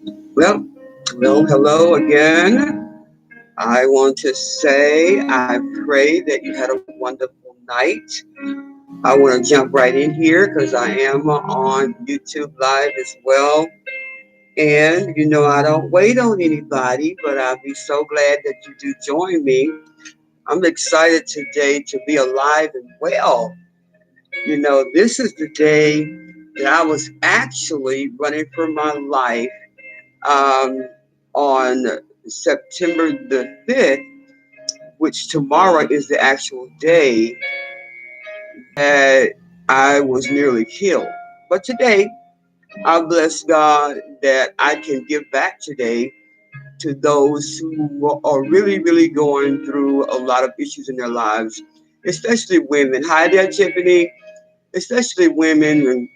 Well, hello again. I want to say I pray that you had a wonderful night. I want to jump right in here because I am on YouTube Live as well. And I don't wait on anybody, but I'll be so glad that you do join me. I'm excited today to be alive and well. This is the day that I was actually running for my life um, on September the 5th, which tomorrow is the actual day that I was nearly killed. But today, I bless God that I can give back today to those who are really, really going through a lot of issues in their lives, especially women. Hi there, Tiffany. Especially women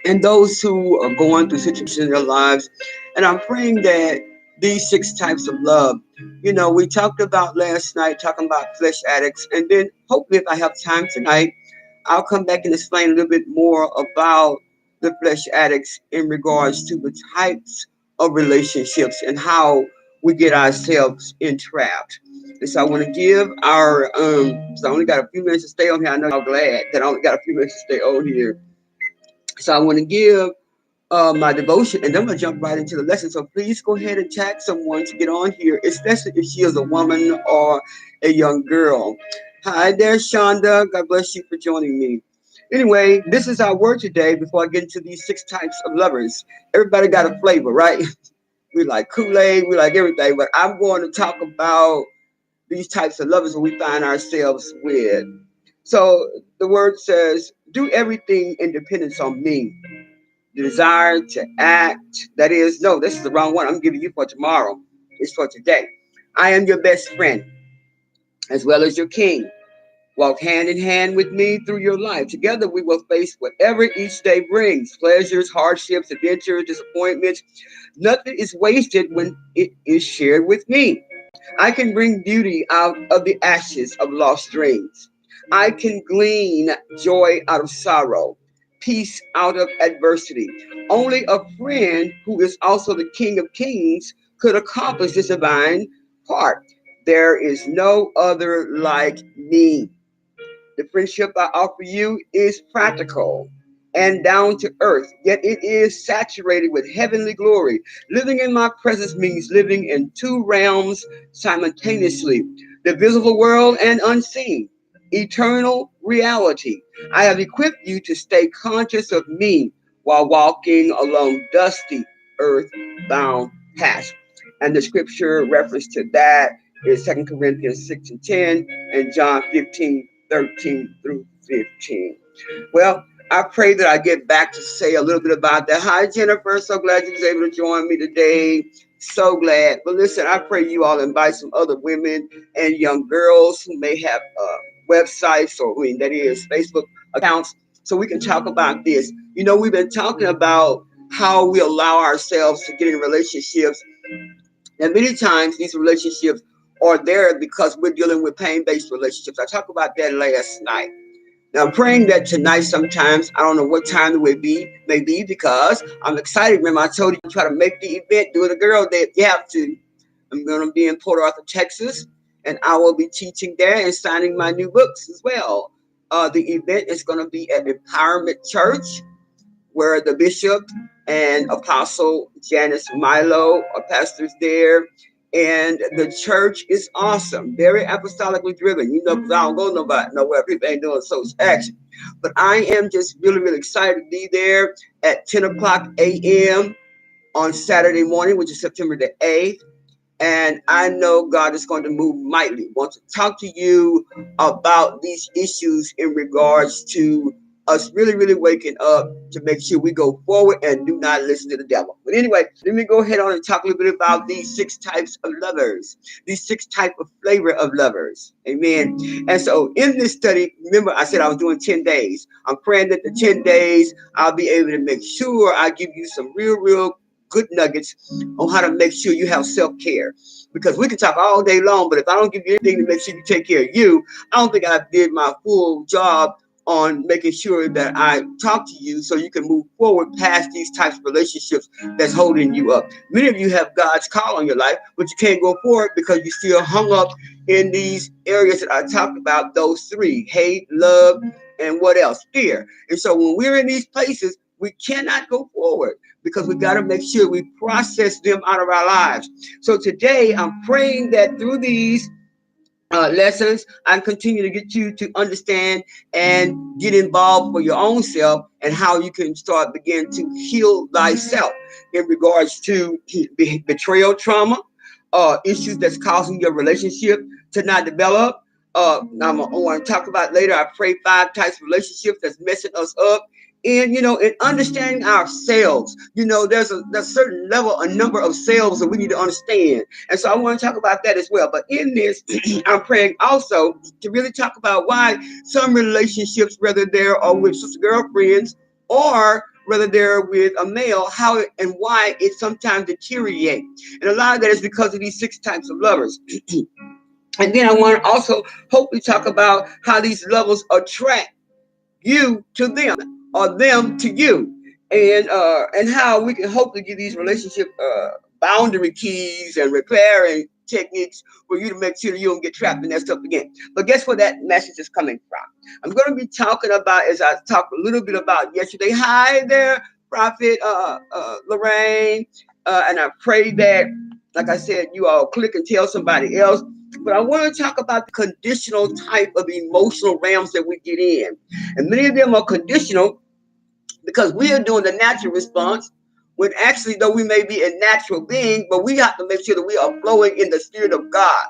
and those who are going through situations in their lives. And I'm praying that these six types of love, we talked about last night, talking about flesh addicts. And then hopefully, if I have time tonight, I'll come back and explain a little bit more about the flesh addicts in regards to the types of relationships and how we get ourselves entrapped. And so I want to give so I only got a few minutes to stay on here. I know y'all glad that I only got a few minutes to stay on here. So I want to give my devotion, and then I'm gonna jump right into the lesson. So please go ahead and tag someone to get on here, especially if she is a woman or a young girl. Hi there, Shonda. God bless you for joining me. Anyway, this is our word today. Before I get into these six types of lovers, everybody got a flavor, right? We like Kool-Aid, we like everything, but I'm going to talk about these types of lovers that we find ourselves with. So the word says, "Do everything in dependence on me." The desire to act. That is, no, this is the wrong one. I'm giving you for tomorrow. It's for today. I am your best friend as well as your king. Walk hand in hand with me through your life. Together we will face whatever each day brings pleasures, hardships, adventures, disappointments. Nothing is wasted when it is shared with me. I can bring beauty out of the ashes of lost dreams. I can glean joy out of sorrow, peace out of adversity. Only a friend who is also the King of Kings could accomplish this divine part. There is no other like me. The friendship I offer you is practical and down to earth, yet it is saturated with heavenly glory. Living in my presence means living in two realms simultaneously, the visible world and unseen, eternal reality. I have equipped you to stay conscious of me while walking along dusty, earth-bound paths. And the scripture reference to that is 2 Corinthians 6 and 10 and John 15:13 through 15. Well, I pray that I get back to say a little bit about that. Hi, Jennifer. So glad you was able to join me today. So glad. But listen, I pray you all invite some other women and young girls who may have websites or, that is, Facebook accounts, so we can talk about this. We've been talking about how we allow ourselves to get in relationships, and many times these relationships are there because we're dealing with pain-based relationships. I talked about that last night. Now I'm praying that tonight sometimes, I don't know what time it will be, maybe because I'm excited. Remember, I told you to try to make the event, do it a girl day if you have to. I'm going to be in Port Arthur, Texas, and I will be teaching there and signing my new books as well. The event is going to be at Empowerment Church, where the bishop and Apostle Janice Milo are pastors there. And the church is awesome, very apostolically driven. Because I don't go nowhere. People ain't doing social action. But I am just really, really excited to be there at 10 o'clock a.m. on Saturday morning, which is September the 8th. And I know God is going to move mightily. I want to talk to you about these issues in regards to us really, really waking up to make sure we go forward and do not listen to the devil. But anyway, let me go ahead on and talk a little bit about these six types of lovers, these six type of flavor of lovers. Amen. And so in this study, remember I said I was doing 10 days. I'm praying that the 10 days I'll be able to make sure I give you some real, real good nuggets on how to make sure you have self-care. Because we can talk all day long, but if I don't give you anything to make sure you take care of you, I don't think I did my full job on making sure that I talk to you so you can move forward past these types of relationships that's holding you up. Many of you have God's call on your life, but you can't go forward because you still hung up in these areas that I talked about, those three: hate, love, and what else? Fear. And so when we're in these places, we cannot go forward because we got to make sure we process them out of our lives. So today I'm praying that through these lessons, I continue to get you to understand and get involved for your own self and how you can start begin to heal thyself in regards to betrayal trauma, issues that's causing your relationship to not develop. I want to talk about later. I pray 5 types of relationships that's messing us up. And in understanding ourselves, there's a certain level, a number of selves that we need to understand. And so I want to talk about that as well. But in this, I'm praying also to really talk about why some relationships, whether they're with sister girlfriends or whether they're with a male, how and why it sometimes deteriorates. And a lot of that is because of these 6 types of lovers. And then I want to also hopefully talk about how these levels attract you to them or them to you, and how we can hopefully give these relationship boundary keys and repairing techniques for you to make sure that you don't get trapped in that stuff again. But guess where that message is coming from? I'm going to be talking about, as I talked a little bit about yesterday. Hi there, Prophet Lorraine, and I pray that, like I said, you all click and tell somebody else. But I want to talk about the conditional type of emotional realms that we get in. And many of them are conditional because we are doing the natural response, when actually, though we may be a natural being, but we have to make sure that we are flowing in the Spirit of God.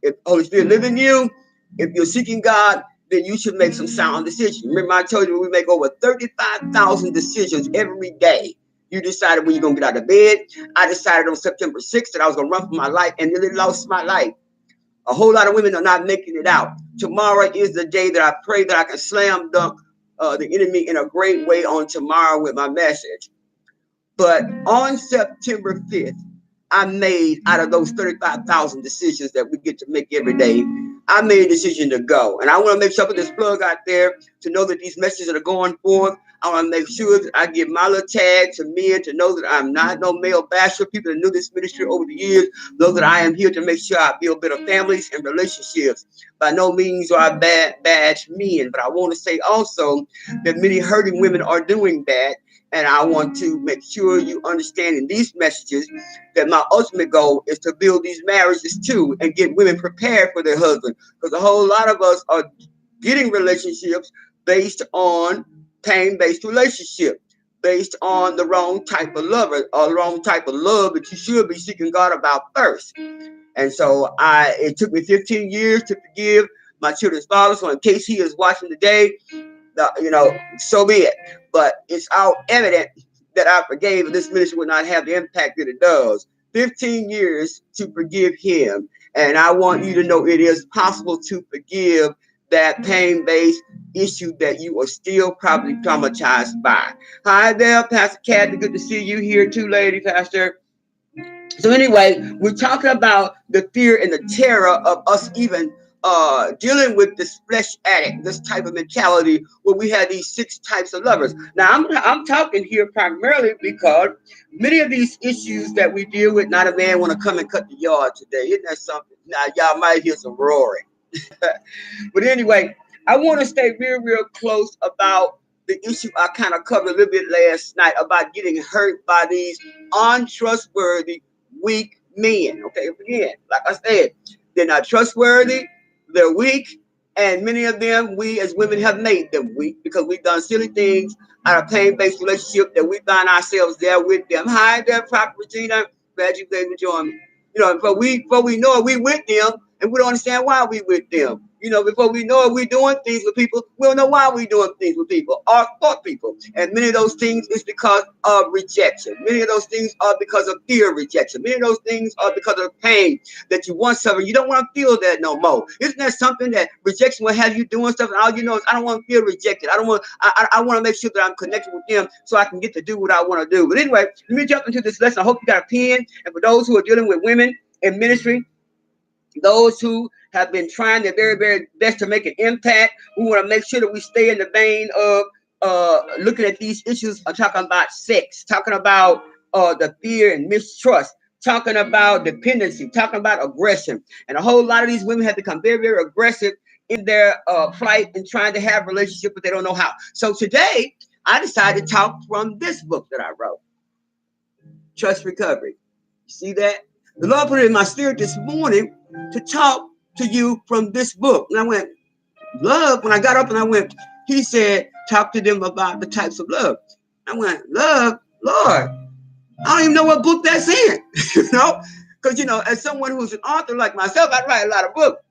If Holy Spirit live in you, if you're seeking God, then you should make some sound decisions. Remember, I told you we make over 35,000 decisions every day. You decided when you're going to get out of bed. I decided on September 6th that I was going to run for my life and nearly lost my life. A whole lot of women are not making it out. Tomorrow is the day that I pray that I can slam dunk the enemy in a great way on tomorrow with my message. But on September 5th, I made, out of those 35,000 decisions that we get to make every day, I made a decision to go. And I want to make sure I put this plug out there to know that these messages that are going forth, I want to make sure that I give my little tag to men to know that I'm not no male basher. People that knew this ministry over the years know that I am here to make sure I build better families and relationships. By no means are I bad men, but I want to say also that many hurting women are doing that. And I want to make sure you understand in these messages that my ultimate goal is to build these marriages too and get women prepared for their husband. Because a whole lot of us are getting relationships based on pain-based relationship, based on the wrong type of lover or the wrong type of love that you should be seeking God about first. And so it took me 15 years to forgive my children's father. So in case he is watching today, so be it. But it's all evident that I forgave, and this ministry would not have the impact that it does. 15 years to forgive him. And I want you to know it is possible to forgive that pain-based issue that you are still probably traumatized by. Hi there, Pastor Kathy. Good to see you here too, lady pastor. So anyway, we're talking about the fear and the terror of us even dealing with this flesh addict, this type of mentality where we have these 6 types of lovers. Now, I'm talking here primarily because many of these issues that we deal with, not a man want to come and cut the yard today. Isn't that something? Now, y'all might hear some roaring. But anyway, I want to stay real close about the issue I kind of covered a little bit last night about getting hurt by these untrustworthy, weak men. Okay, again, like I said, they're not trustworthy, they're weak, and many of them, we as women have made them weak because we've done silly things out of pain-based relationship that we find ourselves there with them. Hi there, Prophet Regina. Glad you came to join me. Before we know it, we with them, and we don't understand why we with them. Before we know it, we doing things with people. We don't know why we doing things with people or for people. And many of those things is because of rejection. Many of those things are because of fear of rejection. Many of those things are because of pain that you once suffered. You don't want to feel that no more. Isn't that something that rejection will have you doing stuff? And all you know is I don't want to feel rejected. I want to make sure that I'm connected with them so I can get to do what I want to do. But anyway, let me jump into this lesson. I hope you got a pen. And for those who are dealing with women in ministry, those who have been trying their very, very best to make an impact. We want to make sure that we stay in the vein of looking at these issues, talking about sex, talking about the fear and mistrust, talking about dependency, talking about aggression. And a whole lot of these women have become very, very aggressive in their plight and trying to have a relationship, but they don't know how. So today, I decided to talk from this book that I wrote, Trust Recovery. You see that? The Lord put it in my spirit this morning to talk to you from this book. And I went, love, when I got up and I went, he said, talk to them about the types of love. I went, love, Lord, I don't even know what book that's in, because, as someone who's an author like myself, I write a lot of books.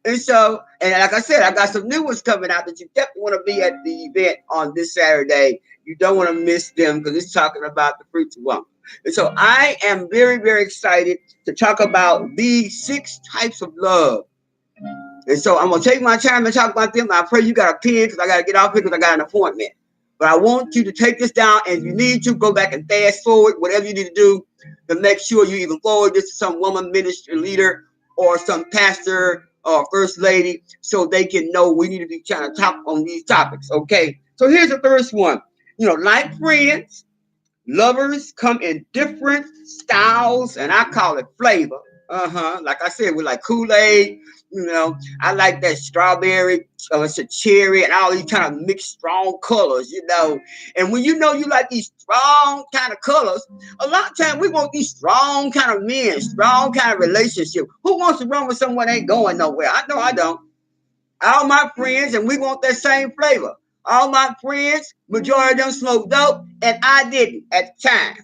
And so, and like I said, I got some new ones coming out that you definitely want to be at the event on this Saturday. You don't want to miss them because it's talking about the fruits of woman. And so I am very, very excited to talk about these 6 types of love. And so I'm going to take my time and talk about them. I pray you got a pen because I got to get off here because I got an appointment. But I want you to take this down, and if you need to, go back and fast forward, whatever you need to do to make sure you even forward this to some woman ministry leader or some pastor or first lady so they can know we need to be trying to talk on these topics, okay? So here's the first one. Like friends, lovers come in different styles, and I call it flavor. Like I said, we like Kool-Aid. I like that strawberry, it's a cherry, and all these kind of mixed strong colors. And when you like these strong kind of colors, a lot of times we want these strong kind of men, strong kind of relationship. Who wants to run with someone that ain't going nowhere? I know I don't. All my friends, and we want that same flavor. All my friends, majority of them smoked dope, and I didn't at the time.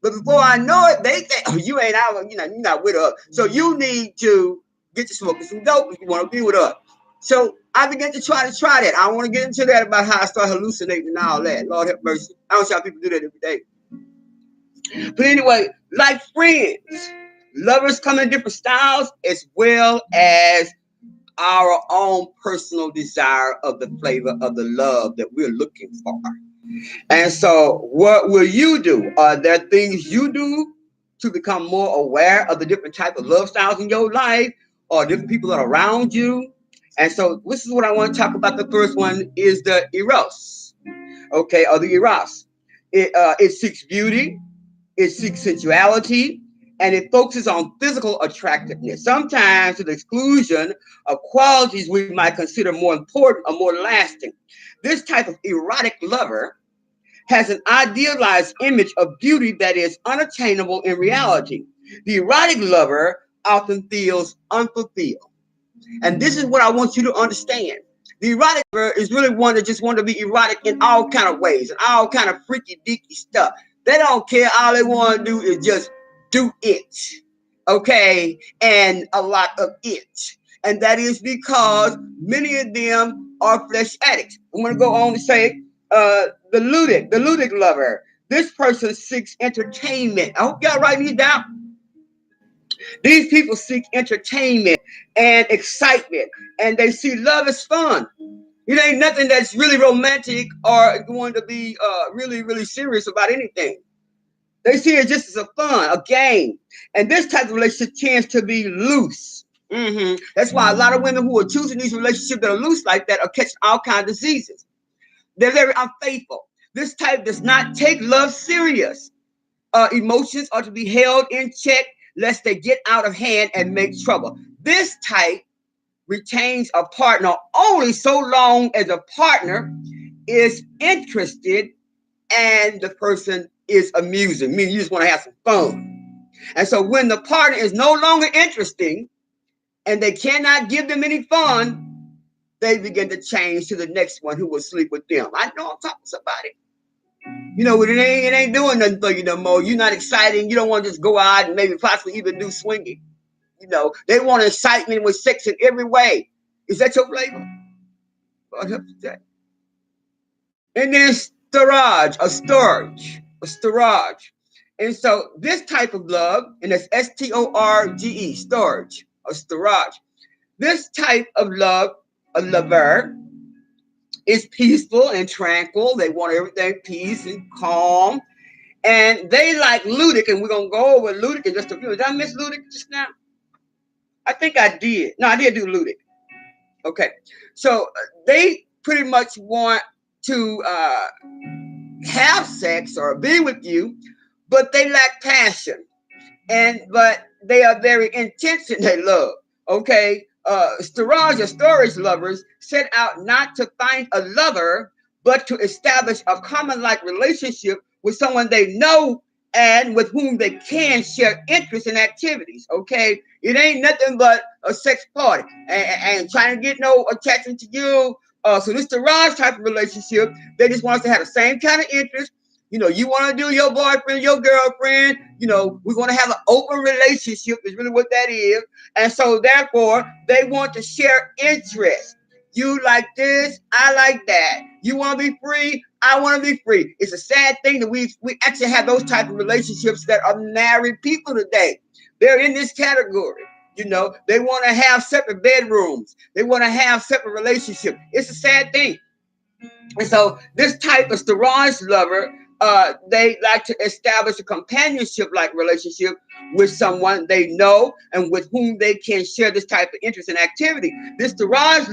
But before I know it, they think, oh, you ain't out, you're not with us. So you need to get to smoking some dope if you want to be with us. So I began to try that. I don't want to get into that about how I start hallucinating and all that. Lord have mercy. I don't see how people do that every day. But anyway, like friends, lovers come in different styles as well as our own personal desire of the flavor of the love that we're looking for. And so what will you do? Are there things you do to become more aware of the different type of love styles in your life or different people that are around you? And so this is what I want to talk about. The first one is the eros, okay, or the eros. It seeks beauty, it seeks sensuality, and it focuses on physical attractiveness, sometimes to the exclusion of qualities we might consider more important or more lasting. This type of erotic lover has an idealized image of beauty that is unattainable in reality. The erotic lover often feels unfulfilled. And this is what I want you to understand. The erotic lover is really one that just want to be erotic in all kind of ways and all kind of freaky deaky stuff. They don't care. All they want to do is just do it. Okay? And a lot of it. And that is because many of them are flesh addicts. I'm going to go on to say the ludic lover. This person seeks entertainment. I hope y'all writing these down. These people seek entertainment and excitement, and they see love as fun. It ain't nothing that's really romantic or going to be really, really serious about anything. They see it just as a fun, a game. And this type of relationship tends to be loose. That's why a lot of women who are choosing these relationships that are loose like that are catching all kinds of diseases. They're very unfaithful. This type does not take love serious. Emotions are to be held in check lest they get out of hand and make trouble. This type retains a partner only so long as a partner is interested and the person is amusing, meaning you just want to have some fun. And so when the partner is no longer interesting and they cannot give them any fun, they begin to change to the next one who will sleep with them. I know I'm talking to somebody. It ain't doing nothing for you no more. You're not exciting. You don't want to just go out and maybe possibly even do swinging. They want excitement with sex in every way. Is that your flavor? God help you that. And then storage. And so this type of love, and that's STORGE, storage, or storage. This type of love, a lover, is peaceful and tranquil. They want everything peace and calm. And they like ludic, and we're going to go over ludic in just a few minutes. Did I miss ludic just now? I think I did. No, I did do looted. Okay. So they pretty much want to have sex or be with you, but they lack passion. But they are very intense in their love. Okay. Storage or storage lovers set out not to find a lover, but to establish a common like relationship with someone they know and with whom they can share interests and activities. Okay. It ain't nothing but a sex party and trying to get no attachment to you. So this Storage type of relationship, they just want us to have the same kind of interest. You want to do your boyfriend, your girlfriend. We want to have an open relationship is really what that is. And so therefore, they want to share interests. You like this, I like that. You want to be free, I want to be free. It's a sad thing that we actually have those type of relationships that are married people today. They're in this category. They want to have separate bedrooms. They want to have separate relationships. It's a sad thing. And so this type of storage lover, they like to establish a companionship-like relationship with someone they know and with whom they can share this type of interest and activity. This storage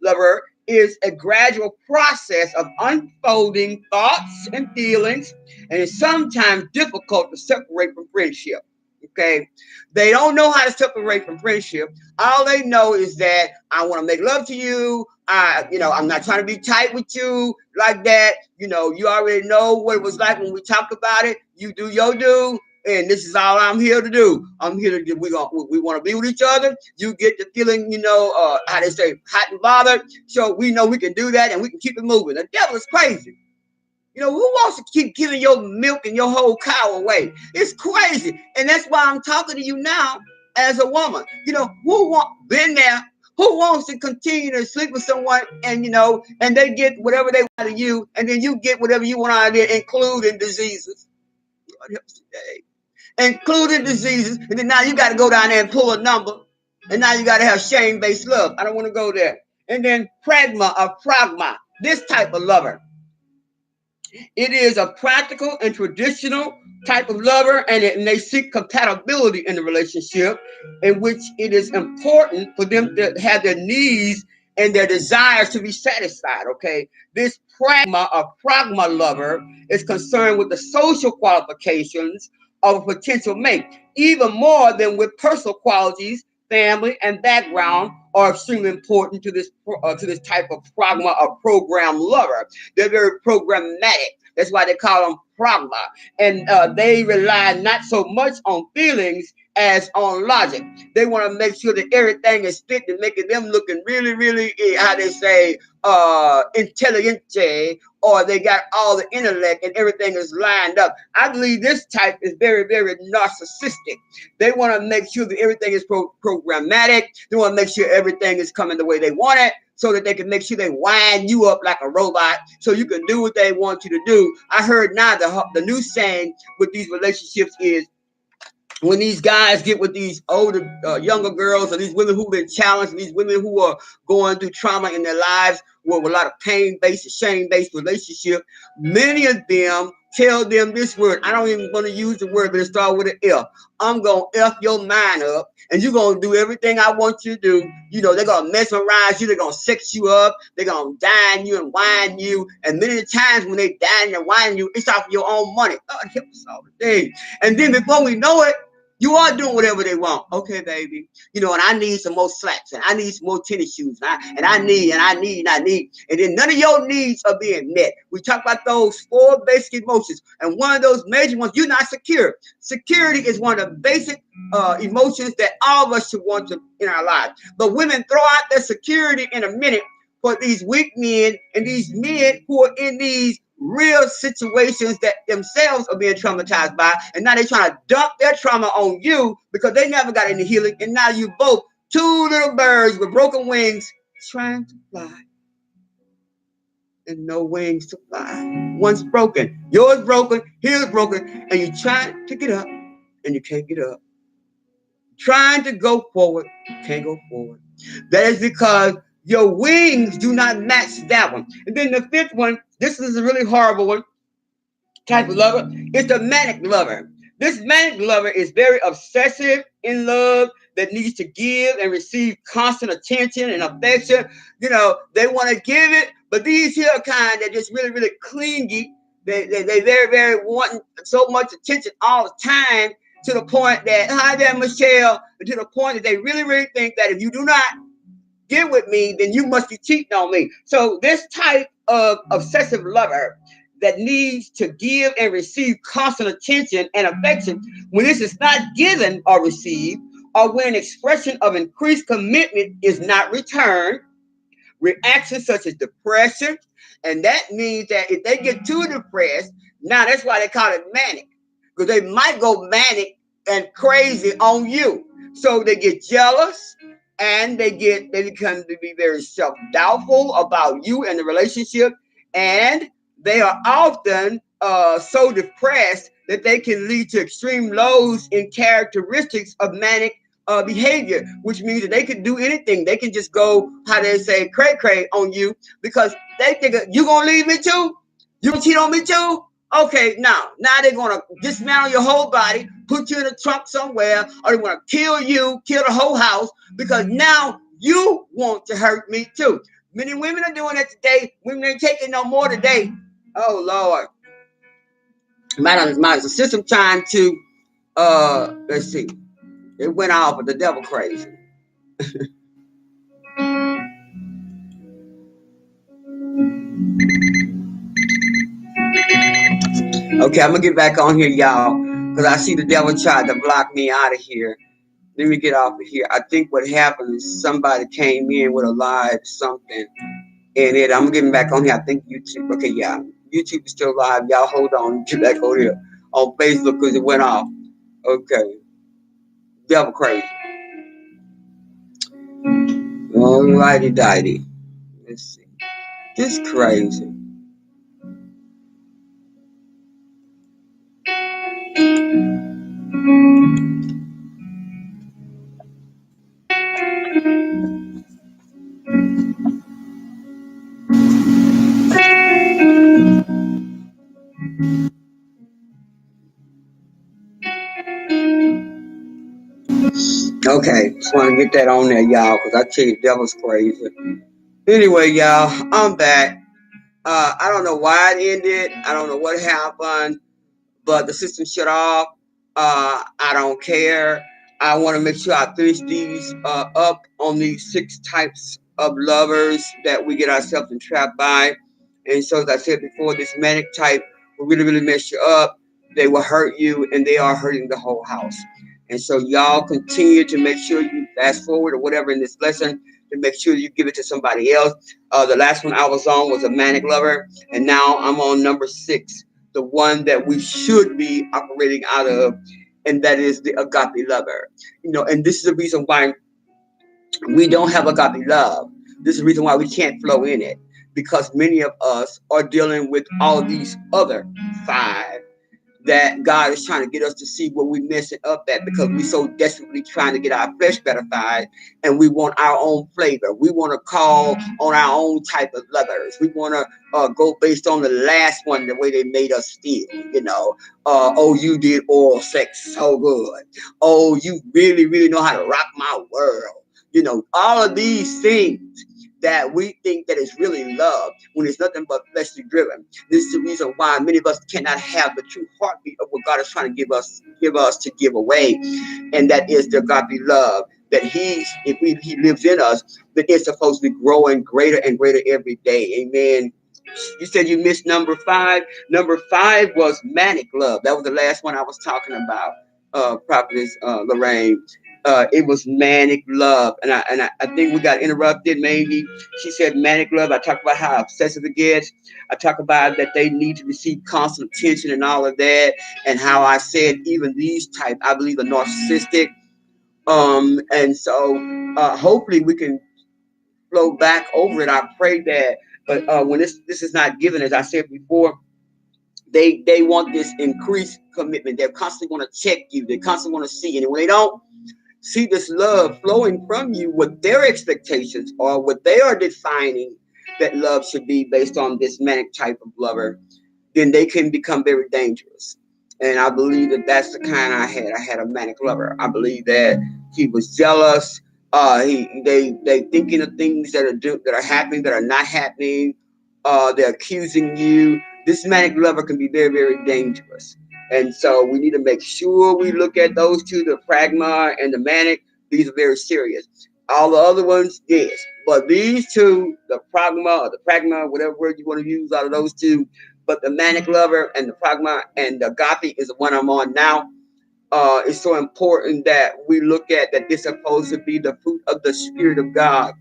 lover is a gradual process of unfolding thoughts and feelings, and it's sometimes difficult to separate from friendship. Okay, they don't know how to separate from friendship. All they know is that I want to make love to you. I'm not trying to be tight with you like that. You already know what it was like when we talked about it. You do your do, and this is all I'm here to do. I'm here to do. We want to be with each other. You get the feeling, how they say, hot and bothered. So we know we can do that, and we can keep it moving. The devil is crazy. Who wants to keep giving your milk and your whole cow away? It's crazy. And that's why I'm talking to you now as a woman. Who been there? Who wants to continue to sleep with someone and they get whatever they want out of you, and then you get whatever you want out of it, including diseases. Including diseases. And then now you got to go down there and pull a number. And now you got to have shame-based love. I don't want to go there. And then pragma, this type of lover. It is a practical and traditional type of lover, and they seek compatibility in the relationship, in which it is important for them to have their needs and their desires to be satisfied. Okay, this pragma lover is concerned with the social qualifications of a potential mate, even more than with personal qualities. Family and background are extremely important to this type of pragma or program lover. They're very programmatic. That's why they call them pragma. And they rely not so much on feelings as on logic. They want to make sure that everything is fit and making them looking really, really, how they say, intelligente, or they got all the intellect and everything is lined up. I believe this type is very, very narcissistic. They want to make sure that everything is programmatic. They want to make sure everything is coming the way they want it, so that they can make sure they wind you up like a robot so you can do what they want you to do. I heard now the new saying with these relationships is, when these guys get with these older, younger girls, or these women who've been challenged, these women who are going through trauma in their lives with a lot of pain-based and shame-based relationship, many of them tell them this word. I don't even want to use the word, but it starts with an F. I'm going to F your mind up, and you're going to do everything I want you to do. They're going to mesmerize you. They're going to sex you up. They're going to dine you and wine you. And many times when they dine and wine you, it's off your own money. God help us all today. And then before we know it, you are doing whatever they want. Okay, baby. And I need some more slacks, and I need some more tennis shoes, and I need. And then none of your needs are being met. We talk about those 4 basic emotions. And one of those major ones, you're not secure. Security is one of the basic emotions that all of us should want to in our lives. But women throw out their security in a minute for these weak men and these men who are in these real situations that themselves are being traumatized by, and now they're trying to dump their trauma on you because they never got any healing, and now you both 2 little birds with broken wings trying to fly and no wings to fly. One's broken, yours broken, his broken, and you're trying to get up and you can't get up. Trying to go forward, can't go forward. That is because your wings do not match that one. And then the 5th one, this is a really horrible one, type of lover, it's the manic lover. This manic lover is very obsessive in love that needs to give and receive constant attention and affection. They want to give it, but these here kind that just really, really clingy. They very, very want so much attention all the time to the point that, hi there, Michelle, to the point that they really, really think that if you do not get with me, then you must be cheating on me. So this type of obsessive lover that needs to give and receive constant attention and affection, when this is not given or received, or when an expression of increased commitment is not returned, reactions such as depression, and that means that if they get too depressed, now that's why they call it manic, because they might go manic and crazy on you. So they get jealous, and they become to be very self-doubtful about you and the relationship, and they are often so depressed that they can lead to extreme lows in characteristics of manic behavior, which means that they can do anything. They can just go, how they say, cray cray on you, because they think you gonna leave me too? You gonna cheat on me too? Okay, now they're gonna dismantle your whole body, put you in a trunk somewhere, or they wanna kill you, kill the whole house, because now you want to hurt me too. Many women are doing that today. Women ain't taking no more today. Oh Lord. My system trying to let's see. It went off, but the devil crazy. Okay, I'm gonna get back on here, y'all, because I see the devil tried to block me out of here. Let me get off of here. I think what happened is somebody came in with a live something, and I'm getting back on here. I think YouTube. Okay, yeah, YouTube is still live. Y'all hold on. Get back over here on Facebook because it went off. Okay, devil crazy. Alrighty, dighty. Let's see. This crazy. Okay, just want to get that on there, y'all, because I tell you, devil's crazy. Anyway, y'all, I'm back. I don't know why it ended. I don't know what happened, but the system shut off. I don't care. I want to make sure I finish these up on these 6 types of lovers that we get ourselves entrapped by. And so, as I said before, this manic type will really, really mess you up. They will hurt you, and they are hurting the whole house. And so, y'all continue to make sure you fast forward or whatever in this lesson to make sure you give it to somebody else. The last one I was on was a manic lover, and now I'm on number 6, the one that we should be operating out of, and that is the agape lover. And this is the reason why we don't have agape love. This is the reason why we can't flow in it, because many of us are dealing with all these other 5 that God is trying to get us to see where we're messing up at, because we're so desperately trying to get our flesh gratified, and we want our own flavor. We want to call on our own type of lovers. We want to go based on the last one, the way they made us feel. Oh, you did oral sex so good. Oh, you really, really know how to rock my world. All of these things that we think that is really love, when it's nothing but fleshly driven. This is the reason why many of us cannot have the true heartbeat of what God is trying to give us to give away, and that is the agape love that He lives in us, that it's supposed to be growing greater and greater every day. Amen. You said you missed number 5. Number 5 was manic love. That was the last one I was talking about, Prophetess Lorraine. It was manic love, and I think we got interrupted. Maybe she said manic love. I talked about how obsessive it gets. I talk about that they need to receive constant attention and all of that, and how I said even these type, I believe, are narcissistic. And so hopefully we can flow back over it. I pray that, but when this is not given, as I said before, they want this increased commitment. They constantly want to check you. They constantly want to see, and when they don't see this love flowing from you, what their expectations are, what they are defining that love should be based on this manic type of lover, then they can become very dangerous. And I believe that that's the kind I had. I had a manic lover. I believe that he was jealous. They thinking of things that are happening that are not happening. They're accusing you. This manic lover can be very, very dangerous. And so we need to make sure we look at those two, the pragma and the manic. These are very serious. All the other ones, yes. But these two, the pragma or the pragma, whatever word you want to use out of those two, but the manic lover and the pragma and the agape is the one I'm on now. It's so important that we look at that this is supposed to be the fruit of the Spirit of God.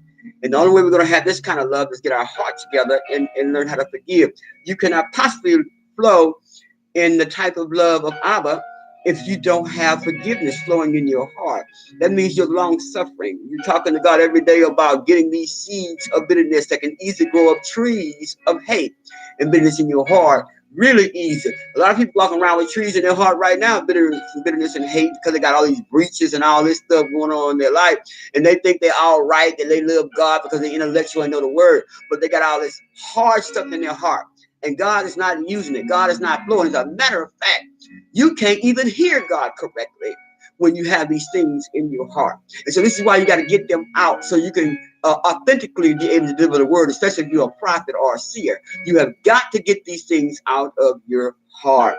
And the only way we're going to have this kind of love is get our hearts together and learn how to forgive. You cannot possibly flow in the type of love of Abba if you don't have forgiveness flowing in your heart. That means you're long suffering. You're talking to God every day about getting these seeds of bitterness that can easily grow up trees of hate and bitterness in your heart. Really easy. A lot of people walking around with trees in their heart right now, bitterness and hate, because they got all these breaches and all this stuff going on in their life. And they think they're all right, that they love God because they're intellectual and know the word. But they got all this hard stuff in their heart. And God is not using it. God is not flowing. As a matter of fact, you can't even hear God correctly when you have these things in your heart. And so this is why you got to get them out so you can authentically be able to deliver the word, especially if you're a prophet or a seer. You have got to get these things out of your heart.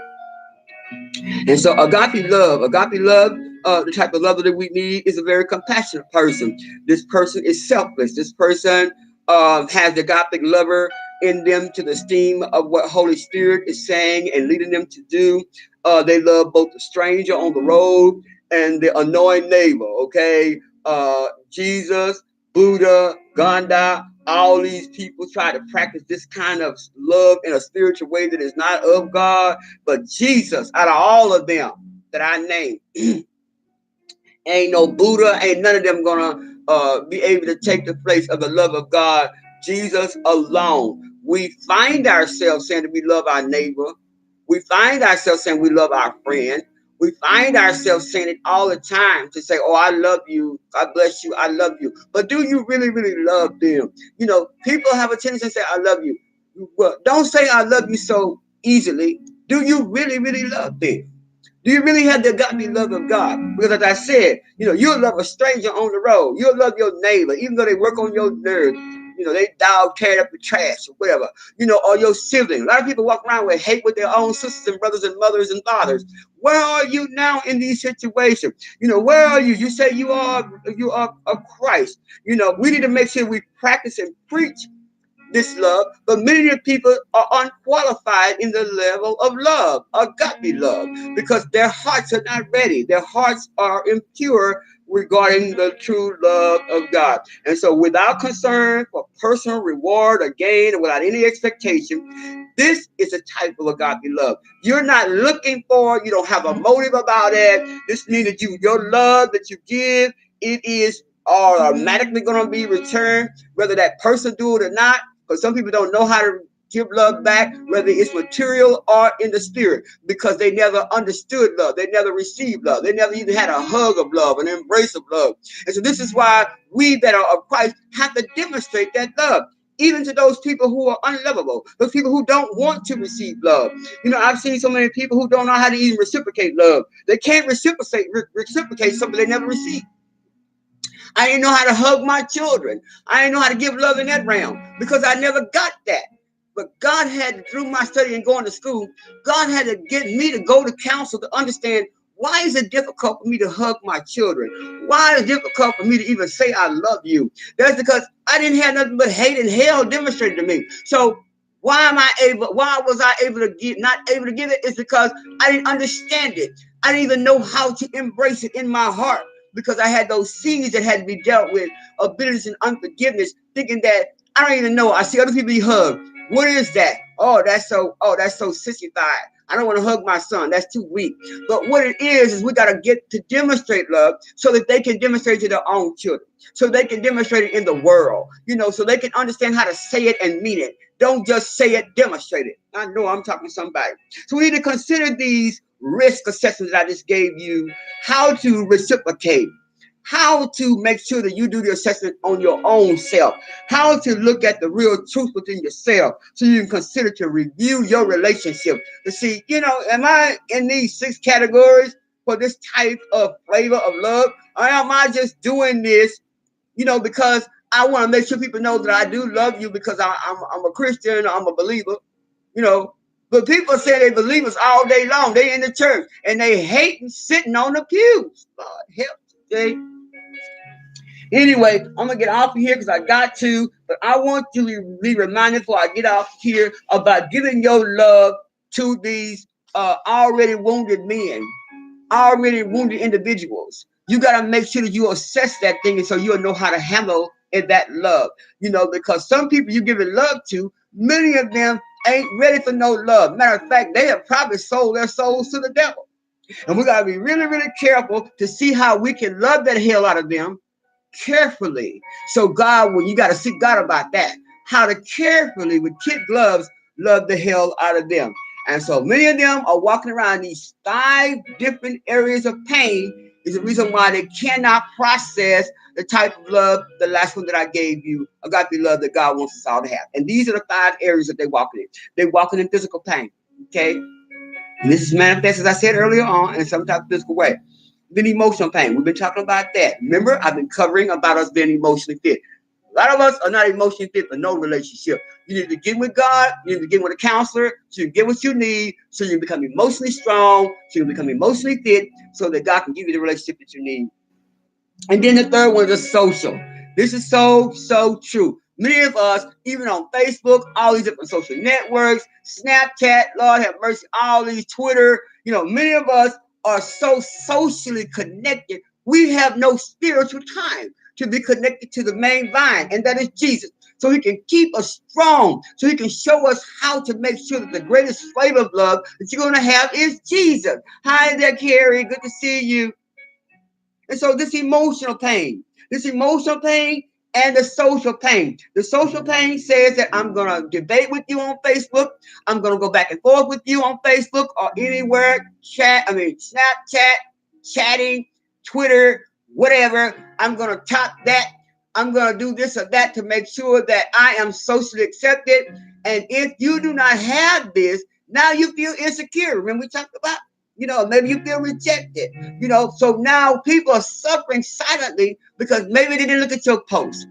And so agape love, the type of love that we need is a very compassionate person. This person is selfless. This person has the agape lover in them to the esteem of what Holy Spirit is saying and leading them to do. They love both the stranger on the road and the annoying neighbor. Okay, Jesus, Buddha, Gandhi, all these people try to practice this kind of love in a spiritual way that is not of God. But Jesus, out of all of them that I named, ain't no Buddha, ain't none of them gonna be able to take the place of the love of God. Jesus alone. We find ourselves saying that we love our neighbor. We find ourselves saying we love our friend. We find ourselves saying it all the time to say, "Oh, I love you. God bless you. I love you." But do you really, really love them? You know, people have a tendency to say, "I love you." Well, don't say "I love you" so easily. Do you really, really love them? Do you really have the agape love of God? Because as I said, you'll love a stranger on the road. You'll love your neighbor, even though they work on your nerves. They dog tear up the trash or whatever. Or your sibling. A lot of people walk around with hate with their own sisters and brothers and mothers and fathers. Where are you now in these situations? Where are you? You say you are a Christ. We need to make sure we practice and preach this love, but many of the people are unqualified in the level of love, agape love, because their hearts are not ready. Their hearts are impure regarding the true love of God. And so, without concern for personal reward or gain, or without any expectation, this is a type of agape love. You're not looking for, you don't have a motive about it. This means that your love that you give, it is automatically going to be returned, whether that person do it or not. Because some people don't know how to give love back, whether it's material or in the spirit, because they never understood love. They never received love. They never even had a hug of love, an embrace of love. And so this is why we that are of Christ have to demonstrate that love, even to those people who are unlovable, those people who don't want to receive love. I've seen so many people who don't know how to even reciprocate love. They can't reciprocate something they never received. I didn't know how to hug my children. I didn't know how to give love in that realm because I never got that. But God had, through my study and going to school, God had to get me to go to counsel to understand, why is it difficult for me to hug my children? Why is it difficult for me to even say I love you? That's because I didn't have nothing but hate and hell demonstrated to me. So why was I able to not able to give it? It's because I didn't understand it. I didn't even know how to embrace it in my heart, because I had those seeds that had to be dealt with of bitterness and unforgiveness, thinking that I don't even know. I see other people be hugged. What is that? Oh, that's so sissified. I don't want to hug my son. That's too weak. But what it is we got to get to demonstrate love so that they can demonstrate it to their own children, so they can demonstrate it in the world, so they can understand how to say it and mean it. Don't just say it, demonstrate it. I know I'm talking to somebody. So we need to consider these risk assessments that I just gave you, how to reciprocate, how to make sure that you do the assessment on your own self, how to look at the real truth within yourself so you can consider to review your relationship to see, am I in these 6 categories for this type of flavor of love? Or am I just doing this, because I want to make sure people know that I do love you because I'm a Christian, I'm a believer, you know. But people say they believers all day long. They in the church and they hating sitting on the pews. Lord help today. Anyway, I'm gonna get off of here because I got to, but I want you to be reminded before I get off here about giving your love to these already wounded men, already wounded individuals. You got to make sure that you assess that thing, and so you'll know how to handle that love. Because some people you give it love to, many of them ain't ready for no love. Matter of fact, they have probably sold their souls to the devil. And we got to be really, really careful to see how we can love that hell out of them carefully. So you got to seek God about that. How to carefully, with kid gloves, love the hell out of them. And so many of them are walking around these 5 different areas of pain. Is the reason why they cannot process the type of love, the last one that I gave you, agape love that God wants us all to have. And these are the 5 areas that they're walking in. They're walking in physical pain. Okay? And this is manifest, as I said earlier on, in some type of physical way. Then emotional pain. We've been talking about that. Remember, I've been covering about us being emotionally fit. A lot of us are not emotionally fit for no relationship. You need to get with God. You need to get with a counselor so you get what you need, so you become emotionally strong, so you become emotionally fit, so that God can give you the relationship that you need. And then the third one is social. This is so, so true. Many of us, even on Facebook, all these different social networks, Snapchat, Lord have mercy, all these Twitter, many of us are so socially connected. We have no spiritual time to be connected to the main vine, and that is Jesus. So he can keep us strong, so he can show us how to make sure that the greatest flavor of love that you're going to have is Jesus. Hi there, Carrie. Good to see you. And so this emotional pain and the social pain. The social pain says that I'm going to debate with you on Facebook. I'm going to go back and forth with you on Facebook or anywhere, Snapchat, chatting, Twitter, whatever. I'm going to top that. I'm going to do this or that to make sure that I am socially accepted. And if you do not have this, now you feel insecure. Remember we talked about, maybe you feel rejected. So now people are suffering silently because maybe they didn't look at your post.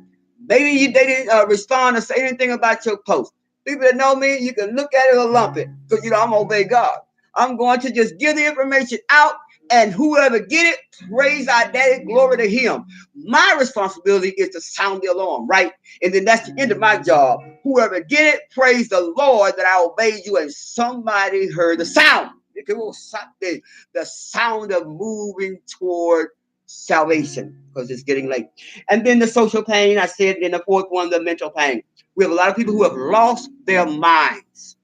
Maybe they didn't respond or say anything about your post. People that know me, you can look at it or lump it because, I'm going to obey God. I'm going to just give the information out, and whoever get it, praise our daddy, glory to him. My responsibility is to sound the alarm, right? And then that's the end of my job. Whoever get it, praise the Lord that I obeyed you and somebody heard the sound. The sound of moving toward salvation, because it's getting late. And then the social pain, I said, in the fourth one, the mental pain. We have a lot of people who have lost their minds.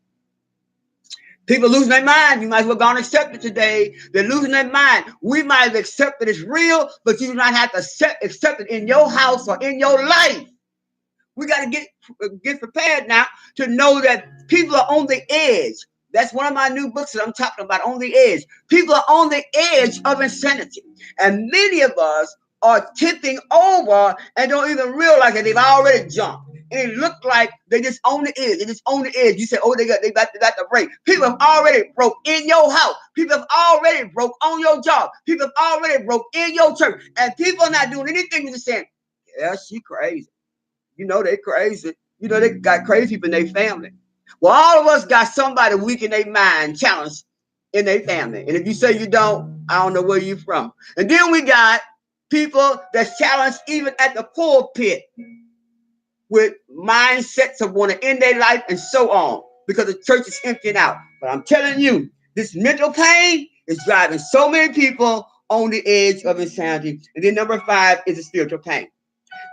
People losing their mind. You might as well go and accept it today. They're losing their mind. We might have accepted it's real, but you do not have to accept it in your house or in your life. We got to get prepared now to know that people are on the edge. That's one of my new books that I'm talking about, On the Edge. People are on the edge of insanity. And many of us are tipping over and don't even realize that they've already jumped. And it looked like they just on the edge. They just on the edge. You say, oh, they got to break. People have already broke in your house. People have already broke on your job. People have already broke in your church. And people are not doing anything. They're just saying, yeah, she crazy. They crazy. They got crazy people in their family. Well, all of us got somebody weak in their mind, challenged in their family. And if you say you don't, I don't know where you're from. And then we got people that's challenged even at the pulpit with mindsets of want to end their life and so on, because the church is emptying out. But I'm telling you, this mental pain is driving so many people on the edge of insanity. And then number 5 is the spiritual pain.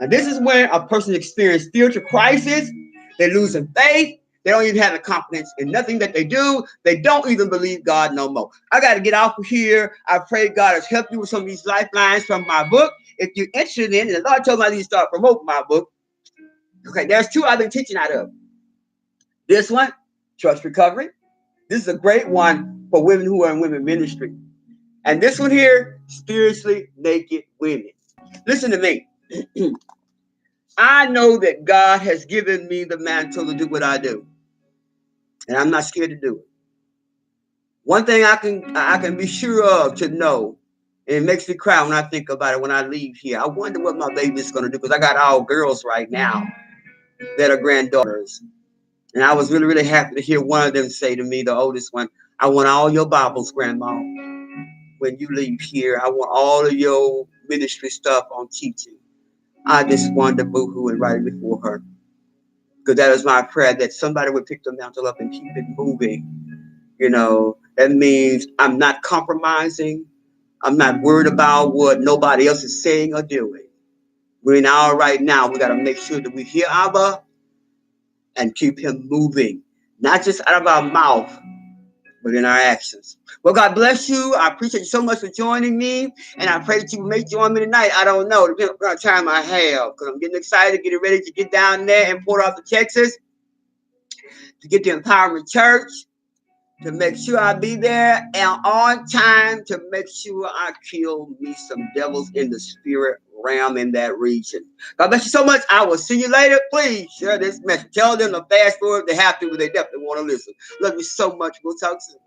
Now, this is when a person experiences spiritual crisis. They're losing faith. They don't even have the confidence in nothing that they do. They don't even believe God no more. I got to get off of here. I pray God has helped you with some of these lifelines from my book. If you're interested in it, and the Lord told me I need to start promoting my book. Okay, there's 2 I've been teaching out of. This one, Trust Recovery. This is a great one for women who are in women ministry. And this one here, Spiritually Naked Women. Listen to me. I know that God has given me the mantle to do what I do, and I'm not scared to do it. One thing I can be sure of to know, and it makes me cry when I think about it when I leave here. I wonder what my baby's gonna do because I got all girls right now that are granddaughters. And I was really, really happy to hear one of them say to me, the oldest one, I want all your Bibles, Grandma, when you leave here. I want all of your ministry stuff on teaching. I just wanted to boo-hoo and write it before her. Because that is my prayer, that somebody would pick the mantle up and keep it moving. That means I'm not compromising. I'm not worried about what nobody else is saying or doing. We're now, right now, we got to make sure that we hear Abba and keep him moving. Not just out of our mouth, but in our actions. Well, God bless you. I appreciate you so much for joining me, and I pray that you may join me tonight. I don't know. Depending on what time I have, because I'm getting excited, getting ready to get down there in Port Arthur, Texas, to get the Empowerment Church, to make sure I be there and on time, to make sure I kill me some devils in the spirit realm in that region. God bless you so much. I will see you later. Please share this message. Tell them to fast forward if they have to, but they definitely want to listen. Love you so much. We'll talk soon.